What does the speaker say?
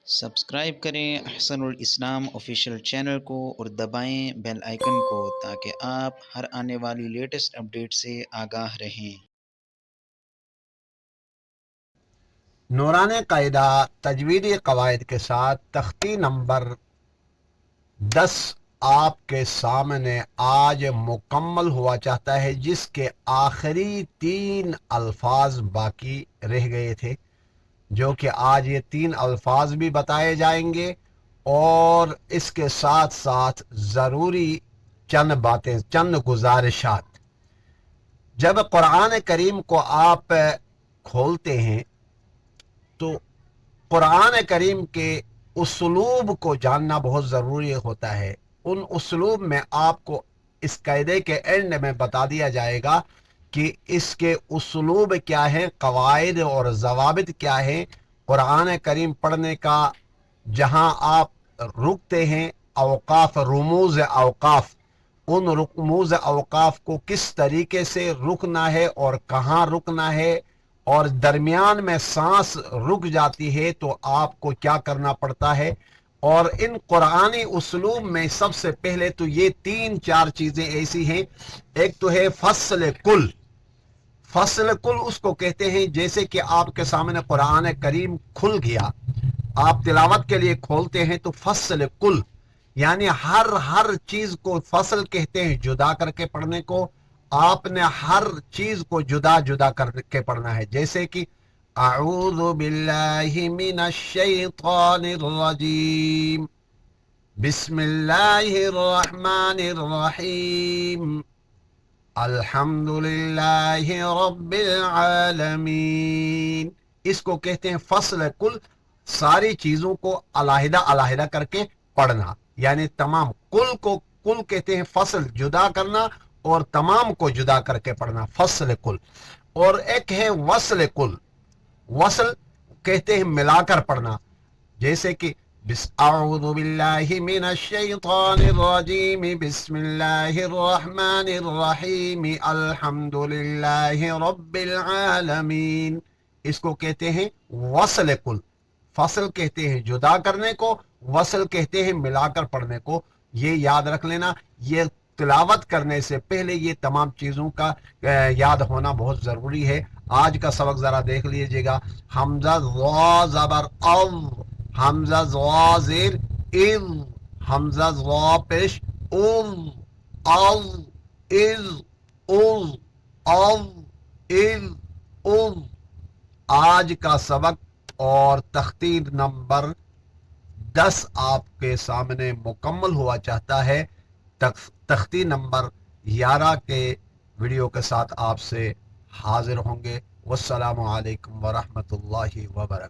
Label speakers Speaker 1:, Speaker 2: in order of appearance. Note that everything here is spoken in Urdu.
Speaker 1: سبسکرائب کریں احسن الاسلام آفیشیل چینل کو اور دبائیں بیل آئیکن کو تاکہ آپ ہر آنے والی لیٹسٹ اپڈیٹ سے آگاہ رہیں۔
Speaker 2: نورانِ قاعدہ تجویدی قواعد کے ساتھ تختی نمبر 10 آپ کے سامنے آج مکمل ہوا چاہتا ہے، جس کے آخری 3 الفاظ باقی رہ گئے تھے، جو کہ آج یہ 3 الفاظ بھی بتائے جائیں گے، اور اس کے ساتھ ساتھ ضروری چند باتیں، چند گزارشات۔ جب قرآن کریم کو آپ کھولتے ہیں تو قرآن کریم کے اسلوب کو جاننا بہت ضروری ہوتا ہے۔ ان اسلوب میں آپ کو اس قاعدے کے اینڈ میں بتا دیا جائے گا کہ اس کے اسلوب کیا ہیں، قواعد اور ضوابط کیا ہیں۔ قرآن کریم پڑھنے کا جہاں آپ رکتے ہیں، اوقاف، رموز اوقاف، ان رموز اوقاف کو کس طریقے سے رکنا ہے اور کہاں رکنا ہے، اور درمیان میں سانس رک جاتی ہے تو آپ کو کیا کرنا پڑتا ہے۔ اور ان قرآنی اسلوب میں سب سے پہلے تو یہ 3-4 چیزیں ایسی ہیں۔ ایک تو ہے فصل کل۔ فصل کل اس کو کہتے ہیں جیسے کہ آپ کے سامنے قرآن کریم کھل گیا، آپ تلاوت کے لیے کھولتے ہیں تو فصل کل، یعنی ہر چیز کو فصل کہتے ہیں، جدا کر کے پڑھنے کو۔ آپ نے ہر چیز کو جدا جدا کر کے پڑھنا ہے، جیسے کہ اعوذ باللہ من الشیطان الرجیم، بسم اللہ الرحمن الرحیم، الحمد للہ رب العالمین۔ اس کو کہتے ہیں فصل کل، ساری چیزوں کو علیحدہ علیحدہ کر کے پڑھنا، یعنی تمام کل کو کل کہتے ہیں فصل، جدا کرنا، اور تمام کو جدا کر کے پڑھنا، فصل کل۔ اور ایک ہے وصل کل۔ وصل کہتے ہیں ملا کر پڑھنا، جیسے کہ اعوذ باللہ من الشیطان الرجیم، بسم اللہ الرحمن الرحیم، الحمد للہ رب العالمین۔ اس کو کہتے ہیں وصل کل۔ فصل کہتے ہیں جدا کرنے کو، وصل کہتے ہیں ملا کر پڑھنے کو۔ یہ یاد رکھ لینا، یہ تلاوت کرنے سے پہلے یہ تمام چیزوں کا یاد ہونا بہت ضروری ہے۔ آج کا سبق ذرا دیکھ لیجئے گا۔ حمزہ ضا زبر او، حمزہ ضا زیر اذ، حمزہ ضا پیش اذ، او اذ، اذ، او اذ، اذ۔ آج کا سبق اور تختی نمبر 10 آپ کے سامنے مکمل ہوا چاہتا ہے۔ تختی نمبر 11 کے ویڈیو کے ساتھ آپ سے حاضر ہوں گے۔ والسلام علیکم ورحمۃ اللہ وبرکاتہ۔